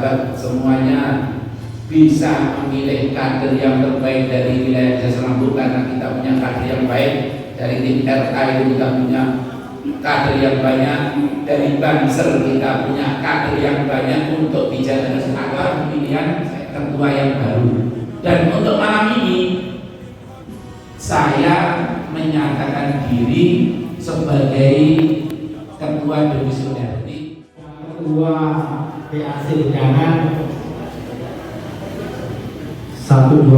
sahabat semuanya bisa memilih kader yang terbaik dari wilayah Desa Semambung, karena kita punya kader yang baik. Dari tim RK itu kita punya kader yang banyak, dari Banser kita punya kader yang banyak untuk bicara kesepakatan pemilihan ketua yang baru. Dan untuk malam ini saya menyatakan diri sebagai ketua divisioner. Ketua PAC Jangan 1-2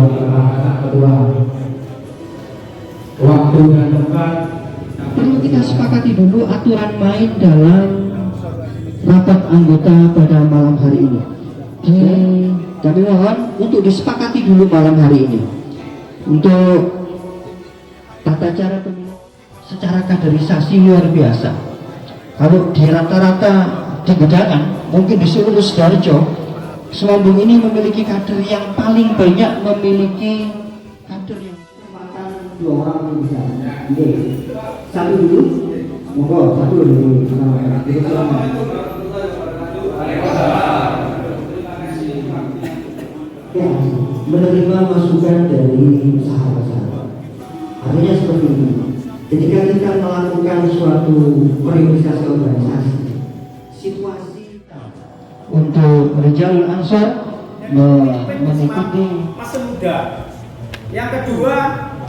ketua. Waktu dan tempat perlu kita sepakati dulu aturan main dalam rapat anggota pada malam hari ini. Kami mohon untuk disepakati dulu malam hari ini untuk tata cara pemilu secara kaderisasi luar biasa. Kalau di rata-rata di Gedangan, mungkin di seluruh Sidoarjo, Semambung ini memiliki kader yang paling banyak, memiliki kader yang dua orang bisa. Oke, satu dulu, monggo satu dulu. Ya, menerima masukan dari sahabat-sahabat. Artinya seperti ini. Ketika kita melakukan suatu periodisasi organisasi, situasi untuk Rijal Ansor mengikuti masih muda. Yang kedua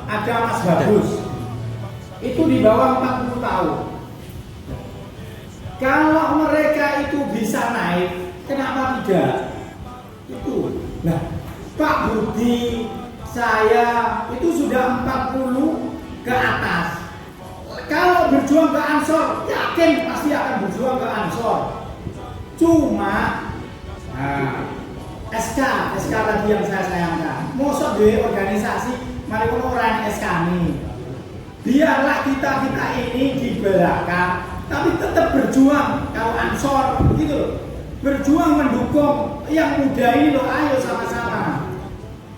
ada Mas Bagus, itu di bawah 40 tahun. Kalau mereka itu bisa naik, kenapa tidak? Itu. Nah, Pak Budi, saya itu sudah 40 ke atas. Kalau berjuang ke Ansor, yakin pasti akan berjuang ke Ansor. Cuma SK tadi yang saya sayangkan. Mosok di organisasi mari orang SK ini. Biarlah kita ini di belakang, tapi tetap berjuang kalau Ansor gitu loh. Berjuang mendukung yang muda ini loh, ayo sama-sama.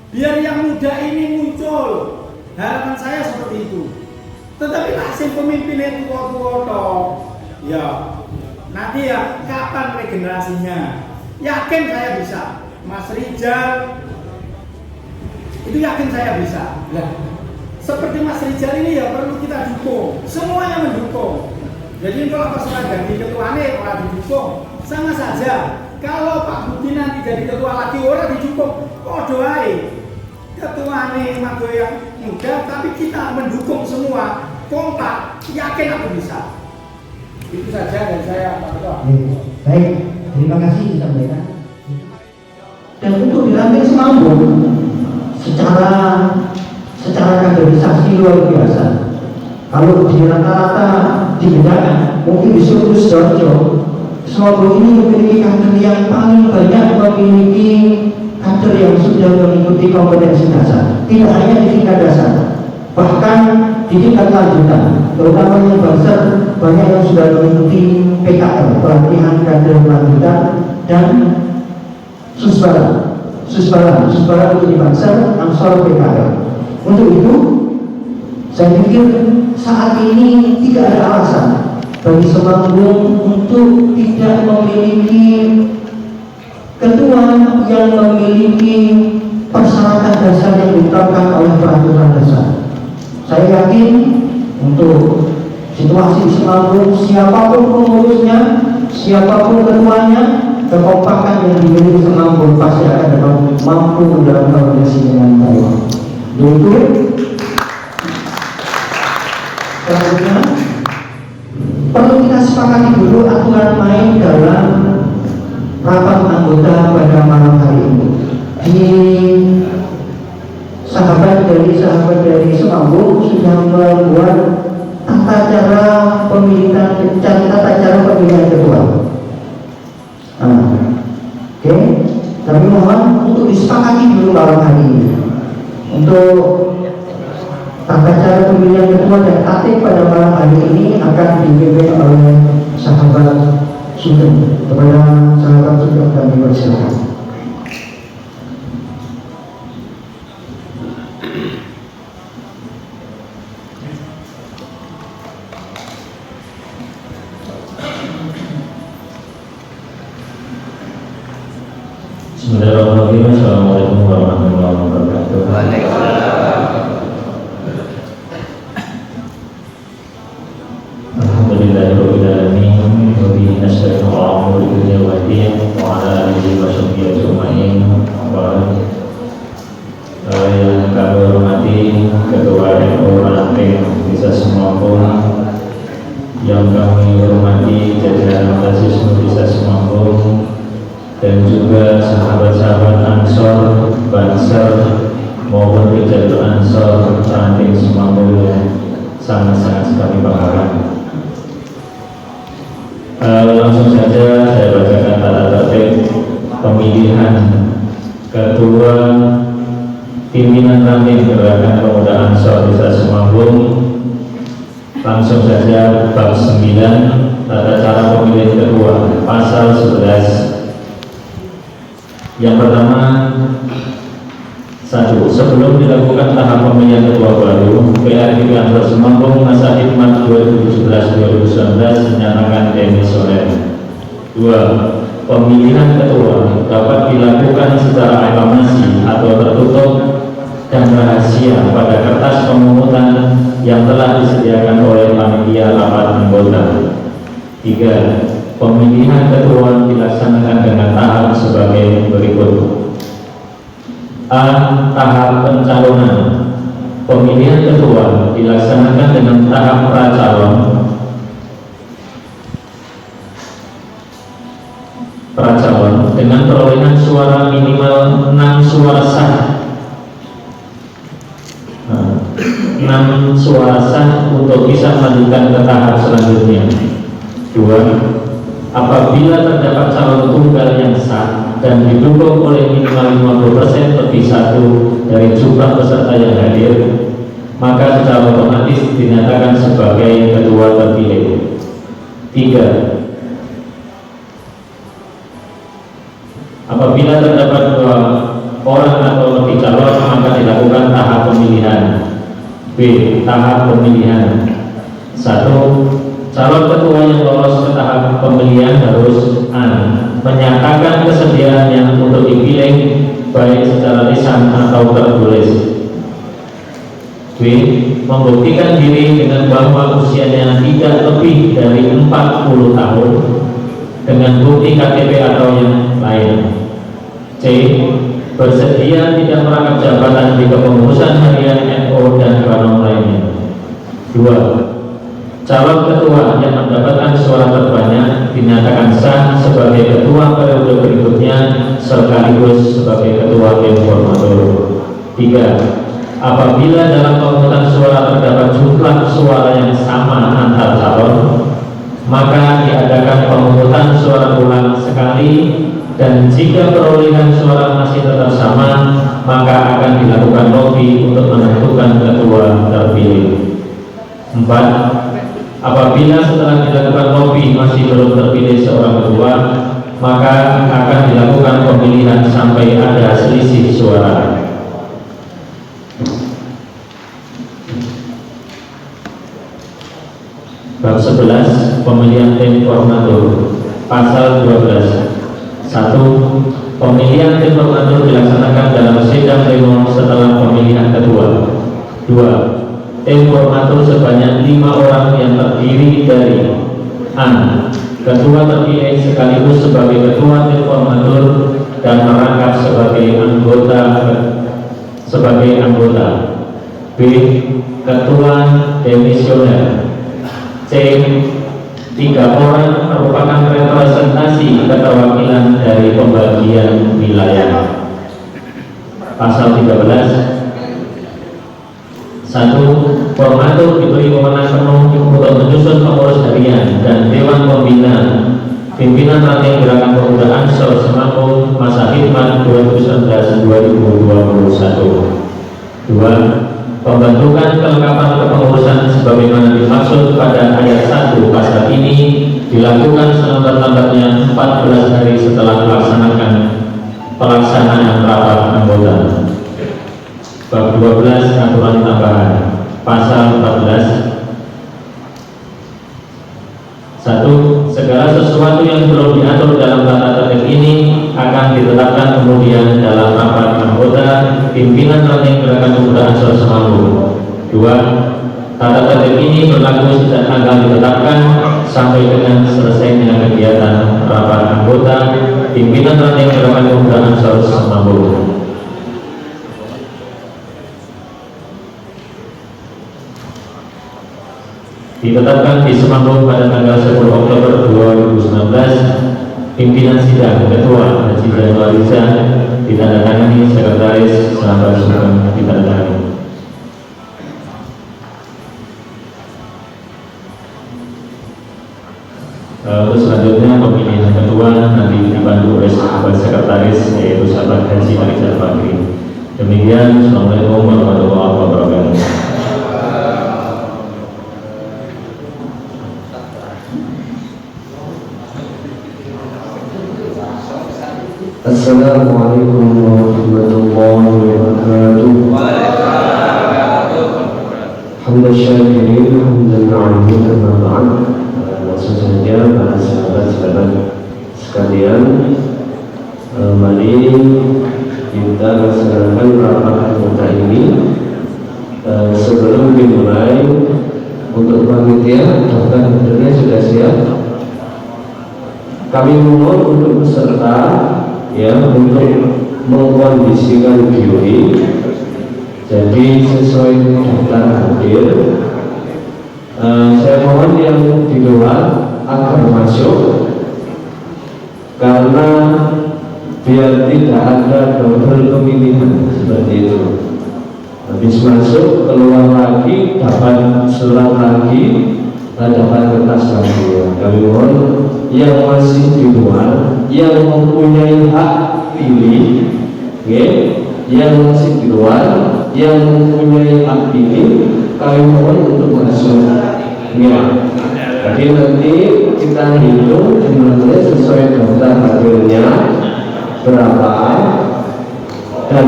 Biar yang muda ini muncul. Harapan saya seperti itu. Tetapi hasil pemimpin tua-tua toh, ya nanti ya kapan regenerasinya? Yakin saya bisa. Mas Rijal itu yakin saya bisa. Nah, seperti Mas Rijal ini ya perlu kita dukung. Semuanya mendukung. Jadi kalau pas ganti ketuanya orang didukung, sama saja. Kalau Pak Budi nanti jadi ketua lagi orang didukung, doain. Ketuanya Mas yang muda, tapi kita mendukung semua, kompak, yakin aku bisa. Itu saja dari saya, Pak Ketua. baik, terima kasih disampaikan. Dan untuk dilantik Semambung secara kaderisasi luar biasa. Kalau di rata-rata di Gedangan, mungkin di seluruh Sidoarjo, Semambung ini memiliki kader yang paling banyak, memiliki kader yang sudah mengikuti kompetensi dasar. Tidak hanya di tingkat dasar, bahkan di tingkat lanjutan, terutama yang Banser, banyak yang sudah mengikuti PKL, pelatihan kader lanjutan, dan Susbara untuk di Banser, Ansor, PKL. Untuk itu, saya pikir saat ini tidak ada alasan bagi Semambung untuk tidak memiliki ketua yang memiliki persyaratan dasar yang ditetapkan oleh peraturan dasar. Saya yakin untuk situasi di Semambung, siapapun pengurusnya, siapapun ketuanya, kekompakan yang dimiliki Semambung pasti akan dapat mampu menjalankan organisasi dengan baik. Yaitu selanjutnya perlu kita sepakati dulu aturan main dalam rapat anggota pada malam hari ini. Di sahabat dari Semambung sudah membuat tata cara pemilihan ketua. Oke, kami mohon untuk disepakati dulu malam hari ini untuk tata cara pemilihan ketua dan tatip pada malam hari ini akan dipimpin oleh sahabat Sugeng. Kepada sahabat Sugeng kami persilakan. Bismillahirrahmanirrahim. Assalamualaikum warahmatullahi wabarakatuh. Alhamdulillahirabbil alamin wa bihi nasta'inu ala umuri dunya wa din wa ala alihi wa sahbihi ajma'in. Yang kami hormati Ketua NU Ranting Desa Semangkung, yang kami hormati jajaran mahasiswa Desa Semangkung, dan juga sahabat-sahabat Ansor, Banser maupun Jalur Ansor Ranting Semangkung yang sangat-sangat kami banggakan. Langsung saja saya bacakan tata tertib pemilihan Ketua Pimpinan Ranting Gerakan Pemuda Ansor Desa Semangkung. Langsung saja bab 9 tata cara pemilihan ketua, pasal 11. Yang pertama, 1. Sebelum dilakukan tahap pemilihan ketua baru, PRKP Ansor Semangkung masa hikmat 2017-2019 menyatakan demisioner. 2. Pemilihan ketua dapat dilakukan secara aklamasi atau tertutup dan rahasia pada kertas pemungutan yang telah disediakan oleh panitia rapat anggota. 3. Pemilihan ketua dilaksanakan dengan tahap sebagai berikut. A. Tahap pencalonan. Pemilihan ketua dilaksanakan dengan tahap pracalon. Pracalon dengan perolehan suara minimal 6 suara sah. 6 suara sah untuk bisa melanjutkan ke tahap selanjutnya. 2. Apabila terdapat calon tunggal yang sah dan didukung oleh minimal 50% lebih 1 dari jumlah peserta yang hadir, maka secara otomatis dinyatakan sebagai ketua terpilih. 3. Apabila terdapat 2 orang atau lebih calon, maka dilakukan tahap pemilihan. B. Tahap pemilihan. 1. Calon ketua yang lolos ke tahap pemilihan harus A. Menyatakan kesediaannya untuk dipilih baik secara lisan atau tertulis. B. Membuktikan diri dengan bahwa usianya tidak lebih dari 40 tahun dengan bukti KTP atau yang lain. C. Bersedia tidak merangkap jabatan di kepengurusan harian NU dan kawan lainnya. 2. Calon ketua yang mendapatkan suara terbanyak dinyatakan sah sebagai ketua periode berikutnya sekaligus sebagai ketua informator. 3. Apabila dalam pemungutan suara terdapat jumlah suara yang sama antar calon, maka diadakan pemungutan suara ulang sekali, dan jika perolehan suara masih tetap sama, maka akan dilakukan lobby untuk menentukan ketua terpilih. 4. Apabila setelah dilakukan lobby masih belum terpilih seorang ketua, maka akan dilakukan pemilihan sampai ada selisih suara. Bab 11. Pemilihan tim koordinator. Pasal 12. 1. Pemilihan tim koordinator dilaksanakan dalam sidang pleno setelah pemilihan ketua. 2. Tim koordinator sebanyak 5 orang yang terdiri dari A. Ketua terpilih sekaligus sebagai ketua tim koordinator dan merangkap sebagai anggota. B. Ketua demisioner. C. 3 orang merupakan representasi keterwakilan dari pembagian wilayah. Pasal 13. 1. Koordinator diberi wewenang penuh untuk menyusun pengurus harian dan dewan pembina pimpinan ranting Gerakan Pemuda Ansor Semangkung masa hikmat 2019-2021. 2. Pembentukan kelengkapan kepengurusan sebagaimana dimaksud pada ayat 1 pasal ini dilakukan selambat-lambatnya 14 hari setelah pelaksanaan rapat anggota. Bab 12. Aturan tambahan. Pasal 14. Satu, segala sesuatu yang belum diatur dalam tata tertib ini akan ditetapkan kemudian dalam rapat anggota pimpinan ranting gerakan pemuda Ansor Semanggung. Dua, tata tertib ini berlaku sejak tanggal ditetapkan sampai dengan selesainya kegiatan rapat anggota pimpinan ranting gerakan pemuda Ansor Semanggung. Ditetapkan di Semanggung pada tanggal 10 Oktober 2019, pimpinan sidang Ketua Haji Januar Riza ditandatangani Sekretaris Sahabat Sugeng ditandatangani. Untuk selanjutnya pemilihan ketua nanti dibantu oleh sahabat sekretaris yaitu sahabat Haji Rizal Bakri. Demikian, Assalamualaikum warahmatullahi wabarakatuh. Assalamualaikum warahmatullahi wabarakatuh. Hamdan syakirin, hamdan na'ibin, amma ba'd. Langsung saja para sahabat-sahabat sekalian, mari kita laksanakan rapat anggota ini. Sebelum dimulai, untuk panitia daftar hadirnya sudah siap. Kami mohon untuk peserta untuk mengkondisikan diri, jadi sesuai daftar hadir. Saya mohon yang di luar agar masuk, karena biar tidak ada double pemilihan seperti itu. Habis masuk keluar lagi dapat surat lagi, dapat kertas lagi. Kami mohon yang masih di luar, yang mempunyai hak pilih, yang masih di luar, yang mempunyai hak pilih, kami mohon untuk masuk. Jadi nanti kita hitung jumlahnya sesuai daftar hadirnya berapa, dan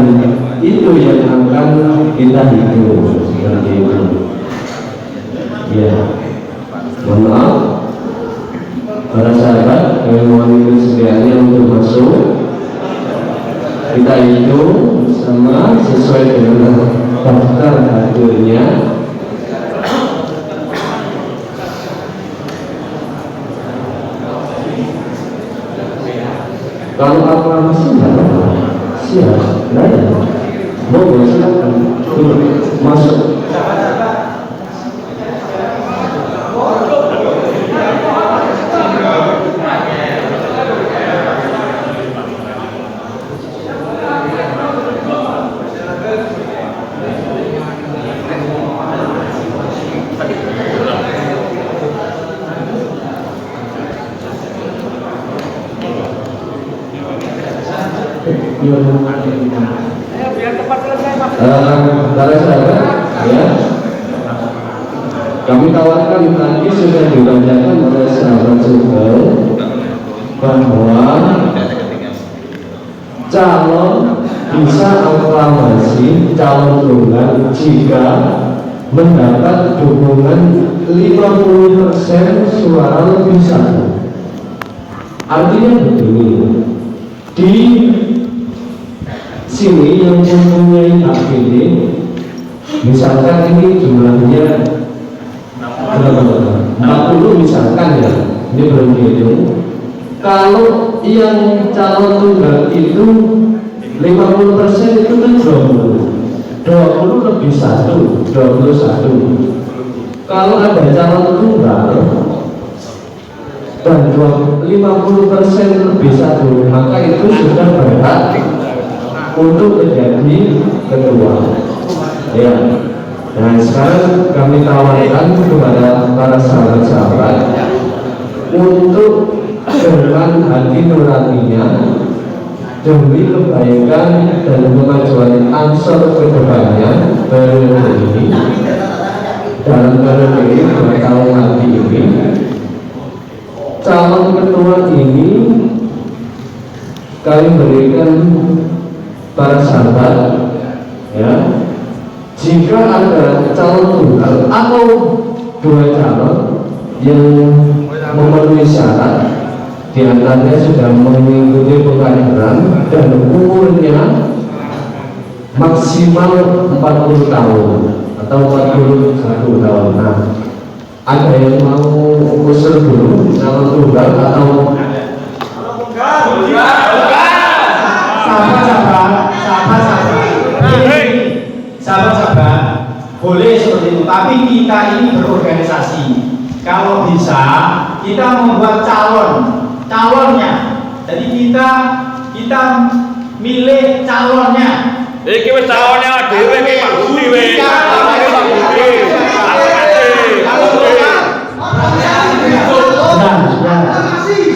itu yang akan kita hitung seperti itu. Mohon maaf para sahabat, kami mohon itu sedianya untuk masuk. Kita hitung bersama sesuai dengan daftar hadirnya. Kalau aklamasi tidak siap, tidak ada. Boleh silakan masuk. Para sahabat, kami tawarkan tadi sudah dibacakan oleh sahabat Sugeng bahwa calon bisa aklamasi calon tunggal jika mendapat dukungan 50% suara lebih satu. Artinya begini, di sini yang mempunyai hak pilih, misalkan ini jumlahnya 40 misalkan ya, ini belum dihitung. Kalau yang calon tunggal itu 50% itu kan 20 lebih 1, 21. Kalau ada calon tunggal dan 50% lebih 1, maka itu sudah berhak untuk menjadi ketua. Nah sekarang kami tawarkan kepada para sahabat-sahabat untuk dengan hati nuraninya demi kebaikan dan kemajuan Ansor ke depannya periode ini, dalam periode ini 2 tahun lagi ini, calon ketua ini kami berikan para sahabat jika ada calon tunggal atau 2 calon yang memenuhi syarat, di antaranya sudah mengikuti pengkaderan dan umurnya maksimal 40 tahun atau 41 tahun. Nah, ada yang mau usul dulu calon tunggal atau sahabat-sahabat, boleh seperti itu, tapi kita ini berorganisasi. Kalau bisa kita membuat calonnya, jadi kita milih calonnya. Iki wis calonnya dhewe iki Pak Budi wis.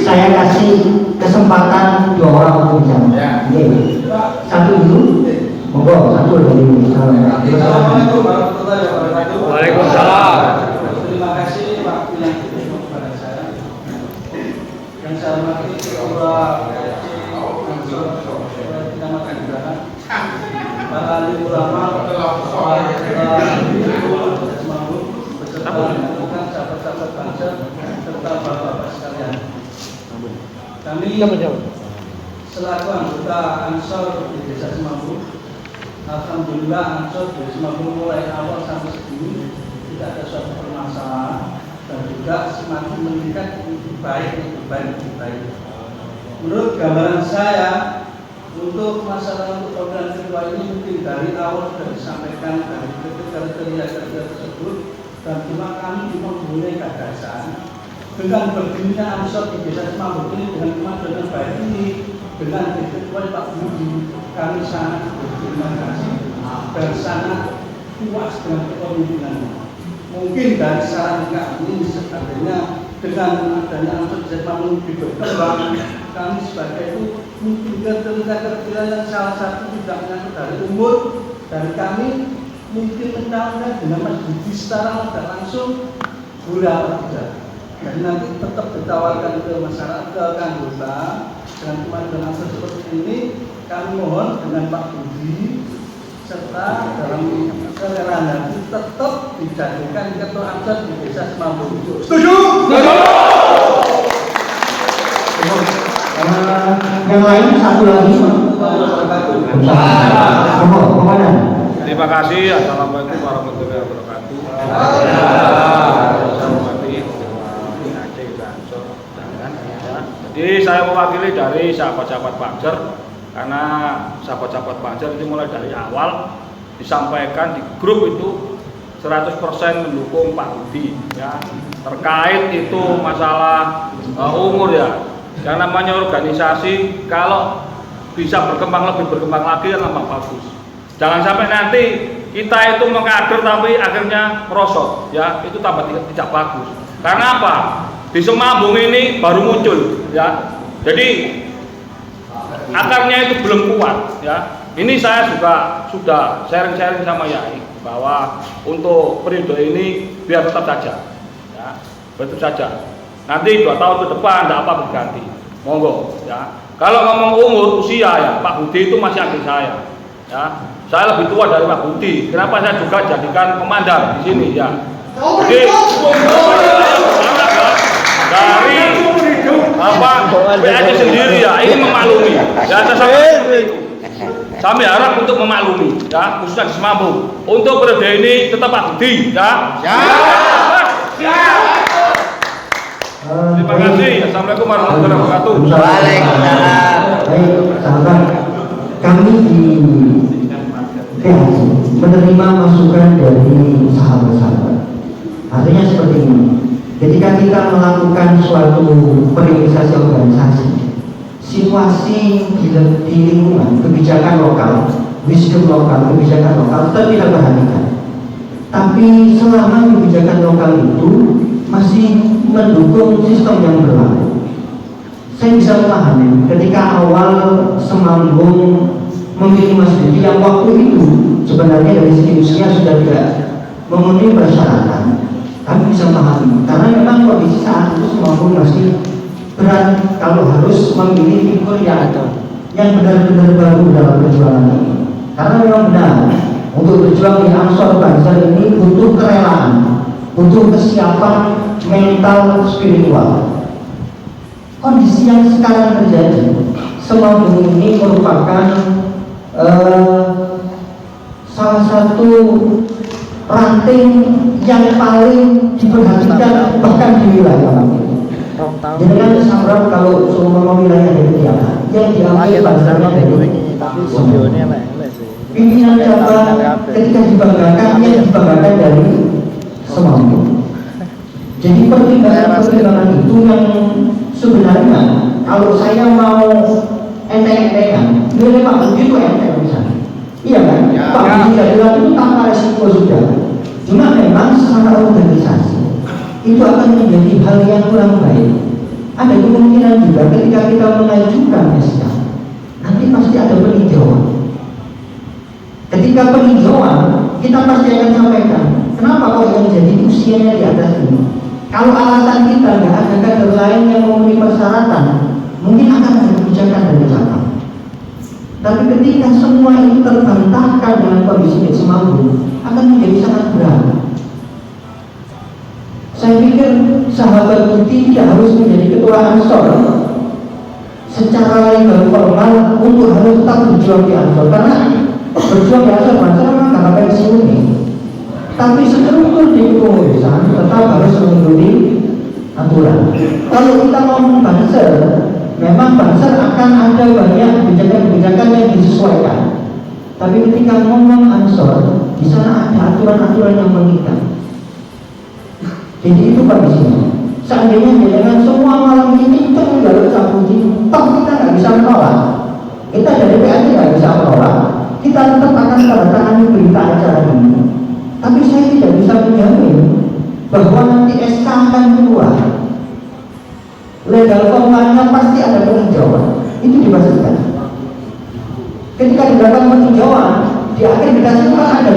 Saya kasih kesempatan 2 orang untuk bicara. Satu dulu, monggo, satu dari Assalamualaikum warahmatullahi wabarakatuh. Waalaikumsalam. Terima kasih waktu yang diberikan kepada saya. Yang saya hormati Ketua Kecamatan Gerahan, para ahli ulama, beserta rekan sahabat-sahabat bangsa serta bapak-bapak sekalian. Kami selaku anggota Ansor di Desa Semambu, alhamdulillah Ansor di Semambu mulai awal sampai segini tidak ada suatu permasalahan dan juga semakin meningkat lebih baik. Menurut gambaran saya, untuk masalah untuk program kedua ini mungkin dari awal sudah disampaikan dari kriteria tersebut, dan cuma kami mempunyai gagasan dengan berdirinya Ansor di Desa Semambu ini dengan kemajuan baik ini, dengan ketua Pak Budi, kami sangat berterima kasih dan sangat puas dengan kepemimpinannya. Mungkin dari saran kami sebenarnya dengan adanya Ansor Desa Semambu berkembang, kami sebagai itu mungkin kriteria yang salah satu tidak menyangkut dari umur dari kami, mungkin mencalonkan dengan Mas Budi secara tidak langsung boleh apa tidak. Jadi nanti tetap ditawarkan ke masyarakat, ke anggota dengan kemajuan Ansor seperti ini. Kami mohon dengan Pak Budi serta dalam kerelaan nanti tetap dijadikan ketua Ansor di Desa Semambu. Setuju? yang lain satu lagi. Terima kasih. Assalamualaikum warahmatullahi wabarakatuh. Jadi saya mewakili dari sahabat-sahabat Banjar, karena sahabat-sahabat Banjar ini mulai dari awal disampaikan di grup itu 100% mendukung Pak Budi ya, terkait itu masalah umur ya. Yang namanya organisasi kalau bisa lebih berkembang lagi kan tambah bagus. Jangan sampai nanti kita itu mengkader tapi akhirnya merosot ya, itu tambah tidak bagus. Karena apa? Di Semambung ini baru muncul ya. Jadi akarnya itu belum kuat ya. Ini saya juga sudah sharing-sharing sama Yai bahwa untuk periode ini biar tetap saja ya, betul saja. Nanti 2 tahun ke depan tidak apa berganti, monggo ya. Kalau ngomong umur usia ya, Pak Budi itu masih adik saya ya. Saya lebih tua dari Pak Budi. Kenapa saya juga jadikan komandan di sini ya. Jadi dari apa PNJ sendiri ya, ini memaklumi ya. Kami harap untuk memaklumi ya, khususnya di Semambung. Untuk periode ini tetap Pak Budi ya. Terima kasih. Assalamualaikum warahmatullahi wabarakatuh. Waalaikumsalam. Baik, sahabat, kami di PHC menerima masukan dari sahabat-sahabat. Artinya seperti ini. Ketika kita melakukan suatu periodisasi organisasi, situasi di lingkungan, kebijakan lokal, wisdom lokal, kebijakan lokal tetap kita perhatikan. Tapi selama kebijakan lokal itu masih mendukung sistem yang berlaku, saya bisa memahami ketika awal Semambung memilih Mas Budi yang waktu itu sebenarnya dari segi usia sudah tidak memenuhi persyaratan. Kami bisa memahami karena memang kondisi saat itu Semambung masih berat kalau harus memilih figur yang benar-benar baru dalam perjuangan ini. Karena memang benar untuk berjuang di Ansor Banjar ini butuh kerelaan, butuh kesiapan mental spiritual. kondisi yang sekarang terjadi, Semambung ini merupakan salah satu ranting yang paling diperhatikan bahkan di wilayah kami. Jangan sampai kalau semua wilayah dari Tiara yang diambil basarnya dari pimpinan cabang ketika dibanggakan yang dibanggakan dari Semambung. Jadi pertimbangan itu yang sebenarnya kalau saya mau enteng-entengan, nilai Pak Budi itu enteng misalnya. Iya kan? Pak Budi jadilah itu tanpa resiko sudah. Cuma memang secara organisasi itu akan menjadi hal yang kurang baik. Ada kemungkinan juga ketika kita mengajukan SK, nanti pasti ada peninjauan. Ketika peninjauan, kita pasti akan sampaikan, kenapa kok yang jadi usianya di atas ini? Kalau alasan kita nggak ada kader lain yang memenuhi persyaratan, mungkin akan ada kebijakan dari cabang. Tapi ketika semua itu terbantahkan dengan kondisi di Semambung, akan menjadi sangat berat. Saya pikir sahabat Budi tidak harus menjadi ketua Ansor secara legal formal untuk harus tetap berjuang di Ansor, karena berjuang di Ansor memang nggak pensiun nih. Tapi struktur di kepengurusan tetap harus mengikuti aturan. Kalau kita ngomong Banser, memang Banser akan ada banyak kebijakan-kebijakan yang disesuaikan. Tapi ketika ngomong Ansor, di sana ada aturan-aturan yang mengikat. Jadi itu kondisinya. Seandainya dengan semua malam ini kita nggak cabut, toh kita nggak bisa menolak. Kita dari PAD nggak bisa menolak. Kita tetap akan tanda tangan berita acara ini. Tapi saya tidak bisa menjamin bahwa nanti SK akan keluar. Legal formalnya pasti ada peninjauan. Itu dipastikan. Ketika dilakukan peninjauan, di akhir dikasihkan ada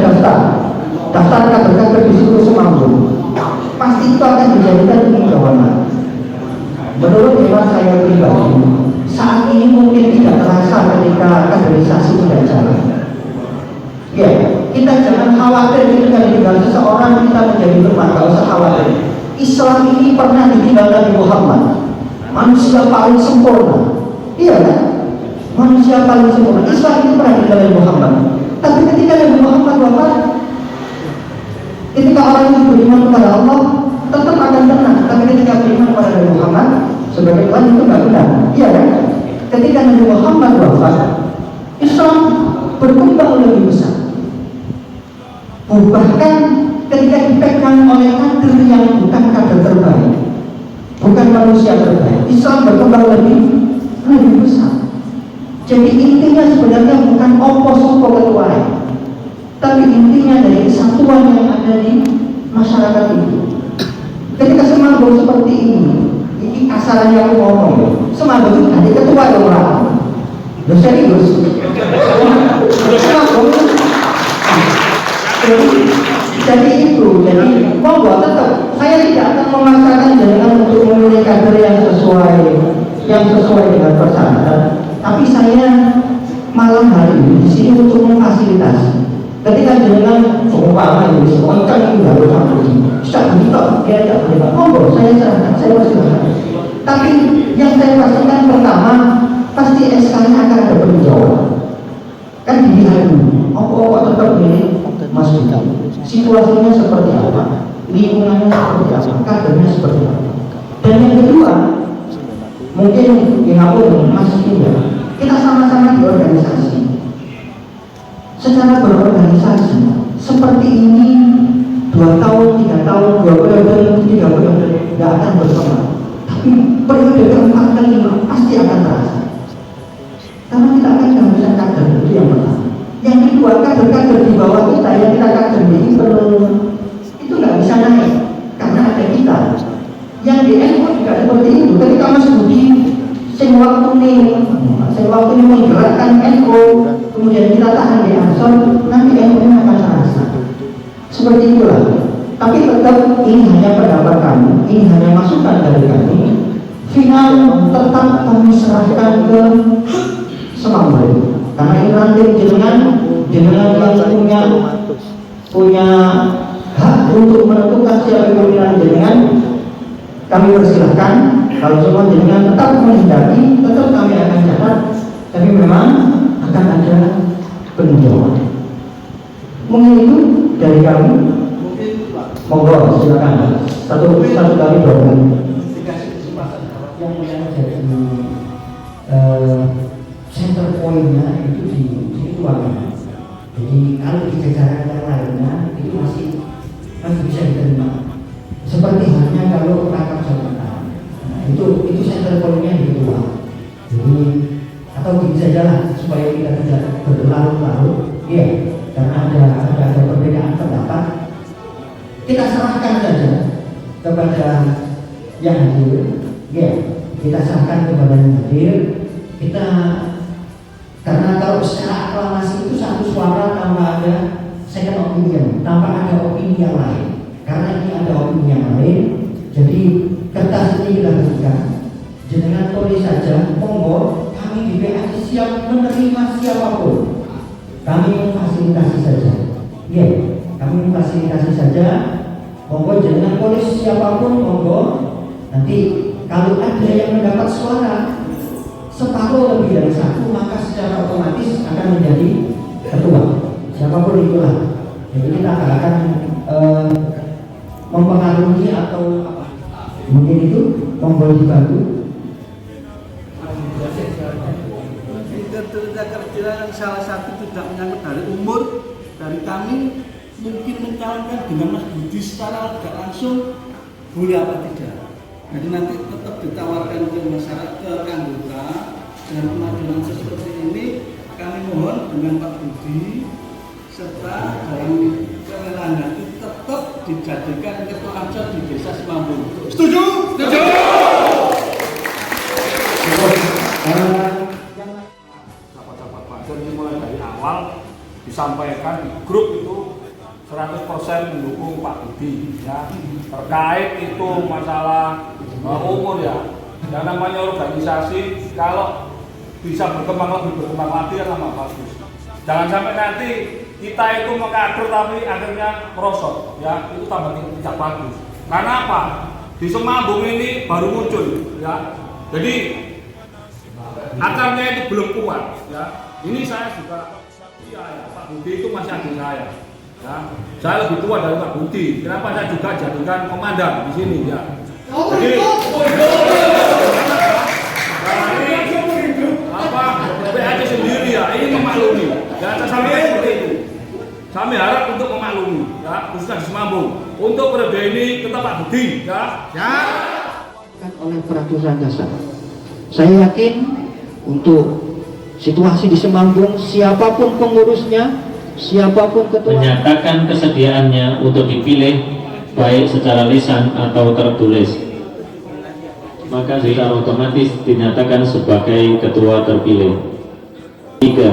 daftar kader-kader di seluruh Semambung. Pasti itu akan dijadikan peninjauan. Menurut hemat saya pribadi, saat ini mungkin tidak terasa ketika kaderisasi tidak jalan. Ya, kita jangan khawatir ketika ditinggal seseorang kita menjadi lemah, gak usah khawatir. Islam ini pernah ditinggal Nabi Muhammad, manusia paling sempurna. Iya kan? Manusia paling sempurna. Islam ini pernah ditinggal Nabi Muhammad. Tapi ketika Nabi Muhammad wafat, ketika orang itu beriman kepada Allah, tetap akan tenang. Tapi ketika beriman kepada Nabi Muhammad sebagai Tuhan itu nggak benar. Iya kan? Ketika Nabi Muhammad wafat, Islam berkembang lebih besar. Bahkan ketika dipegang oleh kader yang bukan kader terbaik, bukan manusia terbaik, Islam berkembang lebih besar. Jadi intinya sebenarnya bukan opo-opo ketua, tapi intinya dari kesatuan yang ada di masyarakat itu. Ketika Semambung seperti ini asalnya aku ngomong, Semambung itu ada ketua yang orang. Loh serius? Semambung jadi itu, jadi monggo tetap saya tidak akan memaksakan jenengan untuk memilih kader yang sesuai dengan persyaratan. Tapi saya malam hari ini di sini untuk memfasilitasi. Ketika jenengan umpama ini semuanya itu harus sampai sudah begitu dia tidak boleh. Monggo saya serahkan, saya persilahkan. Tapi yang saya pastikan pertama pasti SK-nya akan ada peninjauan. Kan dilihat dulu, apa tetap milih Mas Budi, situasinya seperti apa, lingkungannya seperti apa, kadernya seperti apa. Dan yang kedua, mungkin ngapun Mas Indra, kita sama-sama di organisasi. Secara berorganisasi seperti ini 2 tahun, 3 tahun, 2 periode, 3 periode tidak akan berkembang. Tapi periode keempat, kelima pasti akan terasa. Karena kita akan kehabisan kader, itu yang pertama. Yang kedua, kader-kader di bawah kita yang kita kader di itu nggak bisa naik karena ada kita. Yang di NU juga seperti itu. Ketika Mas Budi sing waktu ini menggerakkan NU, kemudian kita tahan di Ansor, nanti NU akan terasa. Seperti itulah. Tapi tetap ini hanya pendapat kami, ini hanya masukan dari kami. Final tetap kami serahkan ke Semambung. Karena ini nanti jenengan yang punya hak untuk menentukan siapa pimpinan jenengan. kami persilahkan. Kalau semua jenengan tetap menghendaki, tetap kami akan catat, tapi memang akan ada peninjauan. Mungkin itu dari kami. Monggo silakan. Satu kali program. Yang jadi center point-nya itu di ruangan. Jadi kalau di jajaran yang lainnya itu masih bisa diterima. Seperti halnya kalau rangkap jabatan, nah, itu center point-nya di ruang. Jadi atau gini saja lah supaya kita tidak berlarut-larut, ya, karena ada perbedaan pendapat. Kita serahkan saja kepada yang hadir, ya, kita serahkan kepada yang hadir. Kita karena kalau secara aklamasi itu satu suara tanpa ada second opinion, tanpa ada opini yang lain. Karena ini ada opini yang lain, jadi kertas ini kita berikan. Jenengan tulis saja, monggo. Kami di PAC siap menerima siapapun. Kami memfasilitasi saja. Ya, kami memfasilitasi saja. Monggo jenengan tulis siapapun, monggo. Nanti kalau ada yang mendapat suara separuh lebih dari satu, maka secara otomatis akan menjadi ketua. Siapapun itulah. Jadi kita akan mempengaruhi atau apa? Mungkin itu monggo dibantu. Kriteria yang salah satu tidak menyangkut dari umur dari kami mungkin mencalonkan dengan Mas Budi secara tidak langsung boleh apa tidak. Jadi nanti tetap ditawarkan ke masyarakat, ke anggota dengan pemajuan seperti ini. Kami mohon dengan Pak Budi serta dalam kerelaan nanti tetap dijadikan ketua AMSA di Desa Semambung. Setuju? Setuju. Sahabat-sahabat Banjar ini mulai dari awal disampaikan di grup itu 100% mendukung Pak Budi, ya, terkait itu masalah umur, ya. Yang namanya organisasi kalau bisa berkembang lagi ya sama bagus. Jangan sampai nanti kita itu mengkader tapi akhirnya merosot, ya, itu tambah tidak bagus. Karena apa? Di Semambung ini baru muncul, ya. Jadi akarnya itu belum kuat, ya. Ini saya juga, ya, Pak Budi itu masih adik saya. Ya, saya lebih tua dari Pak Budi. Kenapa saya juga jadikan komandan di sini, ya? Jadi, apa? PAC sendiri, ya, ini memaklumi. Dan saya sampaikan seperti itu. Kami harap untuk memaklumi, ya, khususnya di Semambung. Untuk periode ini tetap Pak Budi, ya. Ya. Oleh peraturan dasar. Saya yakin untuk situasi di Semambung, siapapun pengurusnya, siapapun ketua, menyatakan kesediaannya untuk dipilih baik secara lisan atau tertulis, maka secara otomatis dinyatakan sebagai ketua terpilih. 3.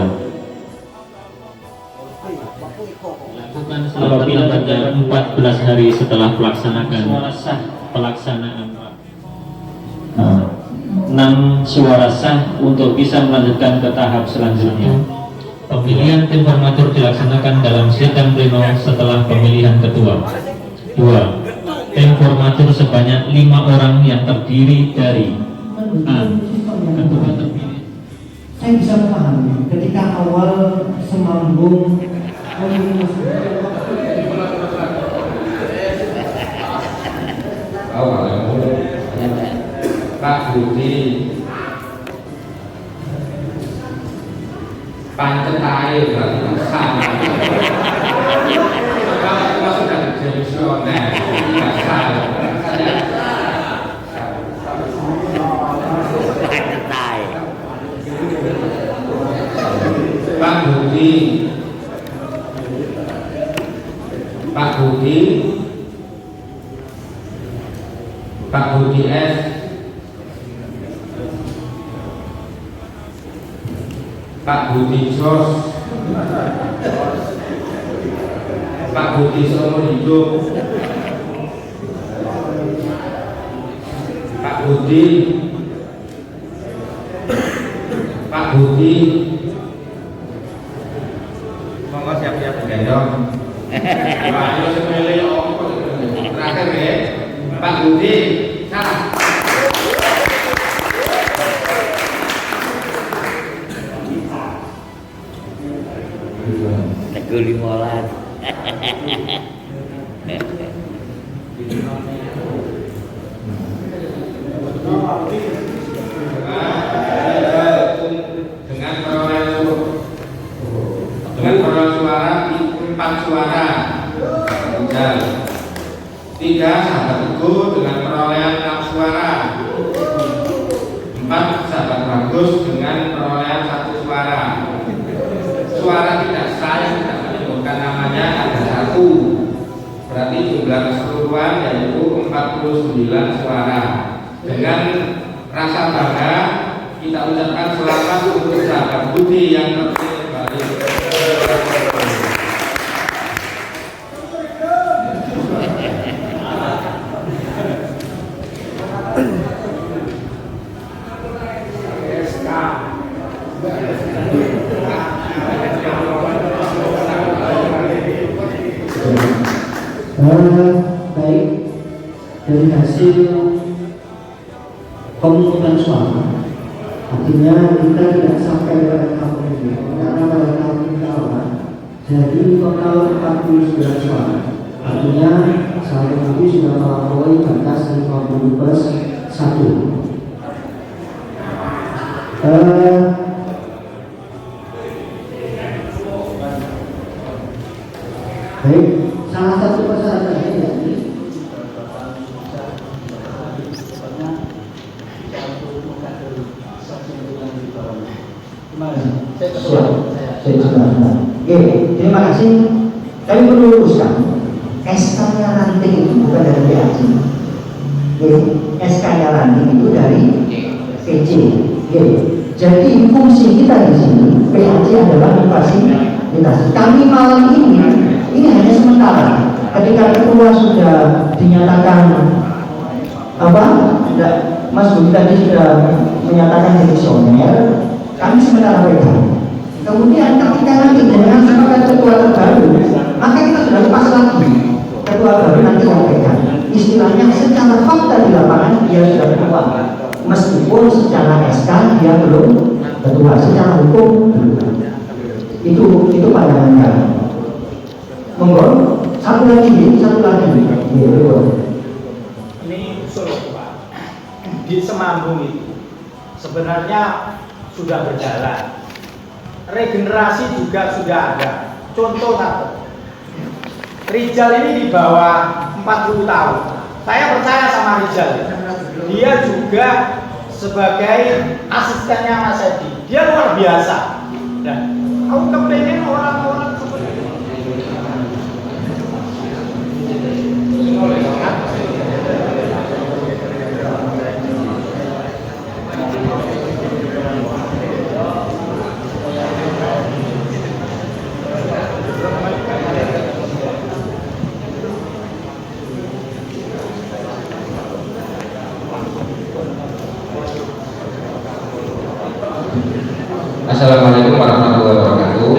Lakukan apabila pada 14 hari setelah pelaksanaan 6 suara sah untuk bisa melanjutkan ke tahap selanjutnya. Pemilihan tim formatur dilaksanakan dalam sidang pleno setelah pemilihan ketua. 2. Tim formatur sebanyak 5 orang yang terdiri dari A. Ketua terpilih. Saya bisa memahami ketika awal Semambung Pak Budi pancet air berarti sama. Kalau sudah demisioner, tidak salah. Pak Budi, Pak Budi, Pak Budi S. Pak Budi Jos, Pak Budi seumur hidup, Pak Budi, Pak Budi, monggo siap-siap gendong. Pak Budi sepele terakhir ya, Pak Budi. Teguh 15. Dengan perolehan suara 4 suara. Dan 3 sahabat Teguh dengan perolehan 6 suara. 4 sahabat Bagus dengan perolehan 1 suara. Suara tidak sah yang tidak menyebutkan namanya ada 1. Berarti jumlah keseluruhan yaitu 49 suara. Dengan rasa bangga kita ucapkan selamat untuk sahabat Budi yang terpilih kembali. Baik, dari hasil pemungutan suara, artinya kita tidak sampai pada tahap ini karena pada tahap pertama jadi total 49 suara, artinya saya ini sudah melampaui batas 50+1. Baik, salah satu persyaratannya yakni terima kasih. Kami perlu luruskan SK-nya ranting itu bukan dari PAC. SK-nya ranting itu dari PC. Jadi fungsi kita di sini PAC adalah fasilitasi. Kami malam ini hanya sementara. Ketika ketua sudah dinyatakan Mas Budi tadi sudah menyatakan demisioner, kami sementara pegang. Kemudian ketika nanti dengan sebagai ketua terbaru, maka kita sudah lepas lagi ketua baru nanti yang pegang. Istilahnya secara fakta di lapangan dia sudah ketua, meskipun secara SK dia belum ketua, secara hukum belum. Itu pandangan kami. Monggo, satu lagi. Ini usul Pak. Di Semambung itu sebenarnya sudah berjalan. Regenerasi juga sudah ada. Contoh satu, Rijal ini di bawah 40 tahun. Saya percaya sama Rijal. Dia juga sebagai asistennya Mas Edi. Dia luar biasa. Dan aku kepengen orang-orang seperti itu. Assalamualaikum warahmatullahi wabarakatuh.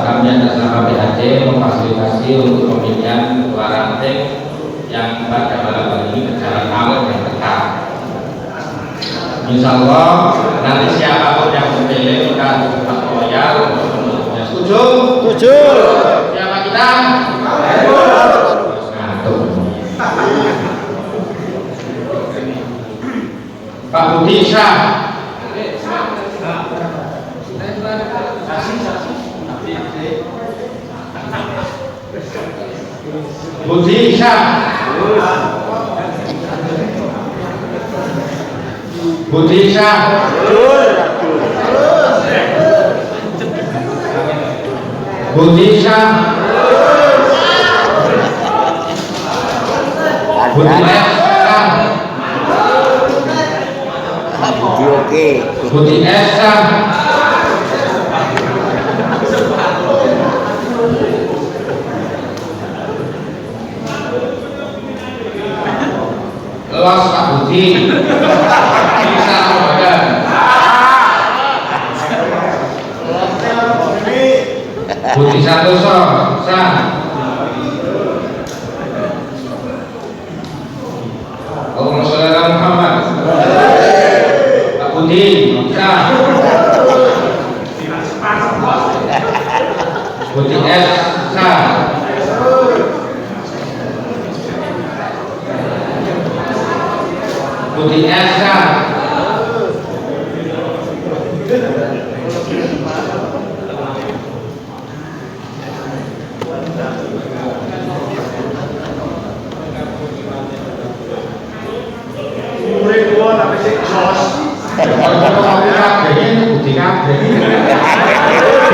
Kami atas nama PAC memfasilitasi untuk pemilihan ketua ranting yang pada malam hari ini berjalan awal dan tepat. Insya Allah nanti siapapun yang terpilih kita tetap loyal untuk menurutnya. Setuju? Setuju. Siapa kita? Pak Budi Syah. Budi Syah. Budi Syah. Budi Syah. Budi Syah. Budi Syah. Los Pak Budi bisa order. Budi Santoso sah. Budi Esa. Budi Esa.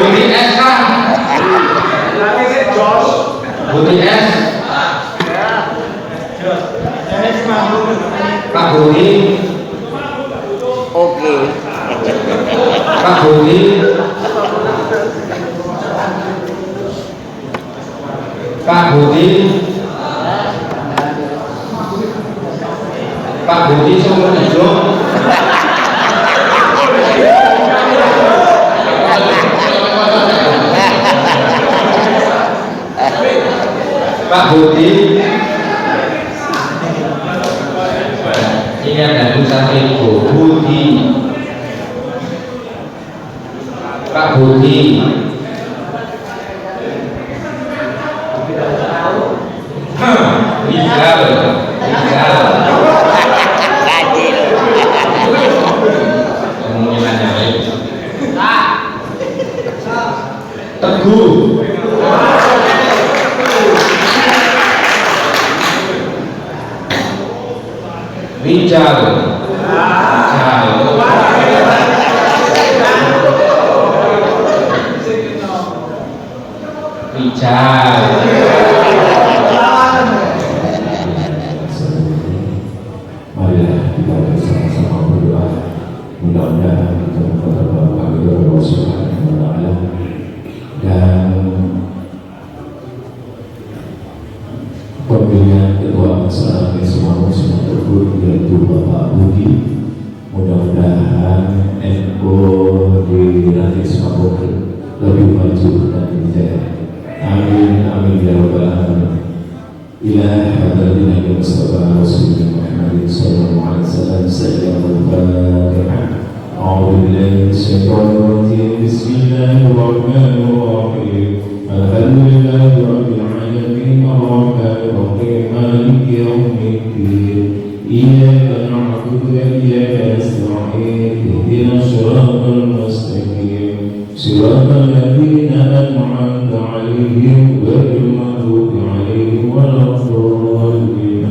Budi Esa. Budi S. Pak Budi. Oke. Pak Budi. Pak Budi. Pak Budi sumber hidup. Pak Budi. Ini ada tulisan Ibu Budi. Pak Budi. Rizal. Teguh. Rijal. Rijal. Marilah kita bersama-sama berdoa. Mudah-mudahan kita mendapat pahala Allah Subhanahu wa Ta'ala. Dan pemilihan ketua masyarakat semua muslim tersebut yaitu Bapak Budi, mudah-mudahan NU dilantik semakin lebih maju dan berjaya. Amin amin ya rabbal alamin. Ila hadratin Nabi Mustafa Rasulullah Muhammad sallallahu alaihi wasallam. Al-Fatihah. A'udzu billahi minasyaitonir rajim. Bismillahirrahmanirrahim. Alhamdulillahi rabbil alamin. Ar-Rahmanir Rahim. Maliki yaumiddin. Iyyaka na'budu wa iyyaka nasta'in. Ihdinas siratal mustaqim. Siratal ladzina an'amta 'alaihim ghairil maghdubi 'alaihim waladdallin.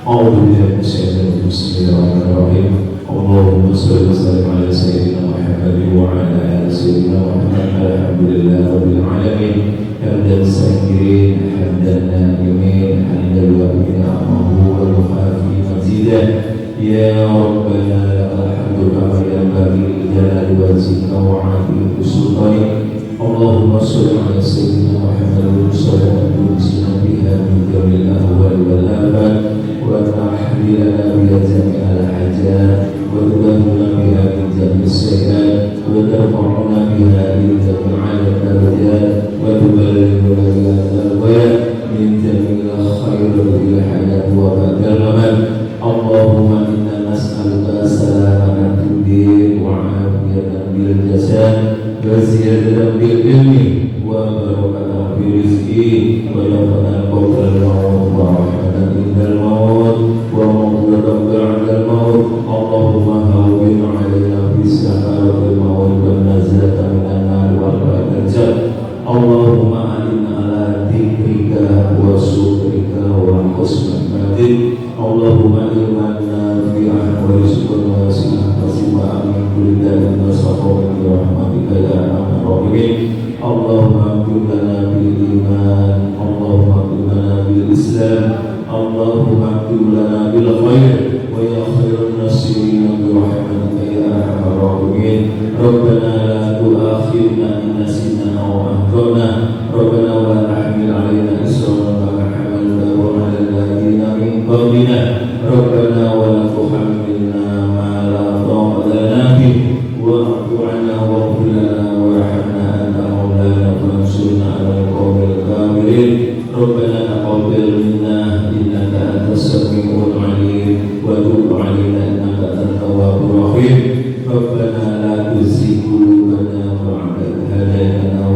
A'udzu billahi minasyaitonir rajim. Bismillahirrahmanirrahim. Allahumma shalli wa sallim ala sayyidina Muhammad wa ala ali sayyidina Muhammad. Alhamdulillahi rabbil alamin. Hamdan sakirin, hamdan na'imin, hamdan wabina amahu wa muhafi mazidah. Ya Rabbana lakal hamdu kama yanbaghi jalali wajhika wa 'azimi sultanik. Allahumma shalli ala sayyidina Muhammad wa sallim biha min jamil ahwal wal afat wa tahmilana biha jami'al hajat wa tudammuna biha min jamil sayyi'at wa tarfa'una biha ila jami'al darajat wa tuballighuna biha al-ghayat min jamil khair bil hayat wa ba'dal mamat. Allahumma inna nas'aluka salamatan fid din wa 'afiyatan bil jasad wa ziyadatan bil ilmi wa barakatan fil rizqi wa yaqatan qawlan maut wa rahmatan indal maut wa maghfiratan ba'dal maut. Allahumma hawwin 'alaina bis sakaratil maut wa nazlatan minan nar wa ba'dal. Allahumma a'inna ala dhikrika wa syukrika wa husni ibadatik. Allahumma ilman nafi'an wa rizqan wasi'an wa shifaan min kulli da'in wa shifaan bi rahmatika ya arhamar rahimin. Allahumma qul lana bil iman, Allahumma qul lana bil islam, Allahumma qul lana bil khair wa ya khairan nasirin bi rahmatika ya arhamar rahimin. Rabbana la tu'akhidna in nasina aw akhtana. Rabbana wa la tahmil 'alaina isran kama hamaltahu 'ala alladhina min qablina. Rabbana wa la tuhammilna ma la taqata lana bihi wa'fu 'anna waghfir lana warhamna anta maulana fansurna 'alal qawmil kafirin. Rabbana taqabbal minna innaka antas samiul 'alim wa tub 'alaina innaka antat tawwabur rahim. Rabbana la tuzigh qulubana ba'da idh hadaytana wa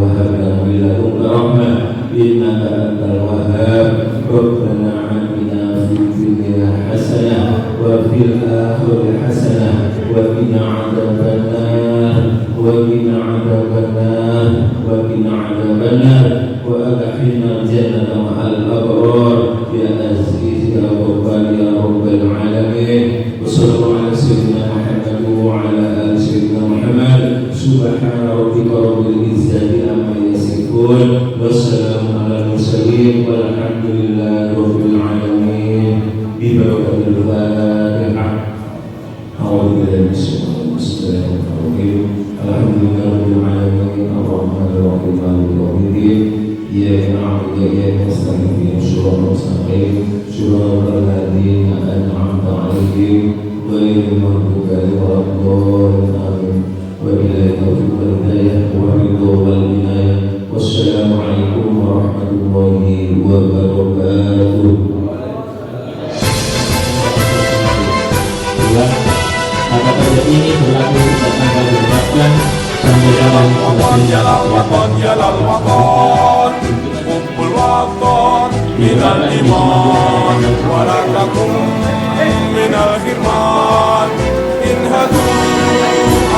سبحان ربك رب العزة عما يصفون والسلام على المرسلين والحمد لله رب العالمين ببركة الفاتحة. أعوذ بالله من الشيطان الرجيم. الحمد لله رب العالمين الرحمن الرحيم مالك يوم الدين إياك نعبد وإياك نستعين اهدنا الصراط المستقيم صراط الذين أنعمت عليهم غير المغضوب عليهم ولا الضالين آمين. وبالله التوفيق والهداية والرضا والعناية والسلام عليكم ورحمة الله وبركاته. Kata kerja ini berlaku pada tanggal ditetapkan sampai dalam Wakon jalal wakon Kumpul wakon Minal iman Walakakum minal firman Inhadu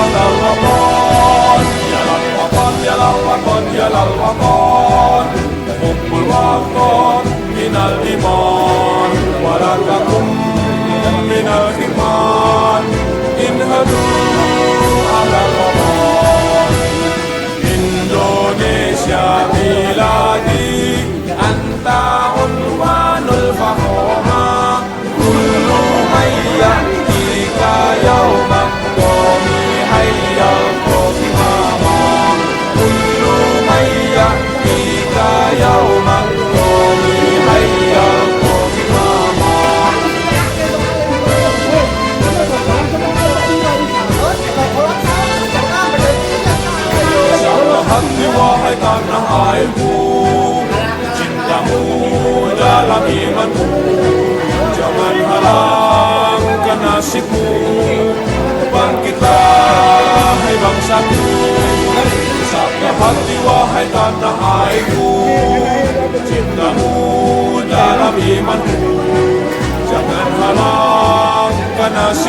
alal wakon Jalal wakon jalal wakon jalal wakon Kumpul wakon Minal iman Walakakum minal firman Inhadu alal wakon Indonesia biladi anta unwanul fahoma kullu mayyatika yawman qawmi hayyal qasimama kullu mayyatika yawman qawmi hayyal qasimama. Hati wahai tanah airku, cintamu dalam imanku, jangan halangkan nasibmu, bangkitlah hai bangsaku. Sabda hati wahai tanah airku, cintamu dalam imanku, jangan halangkan nasibmu.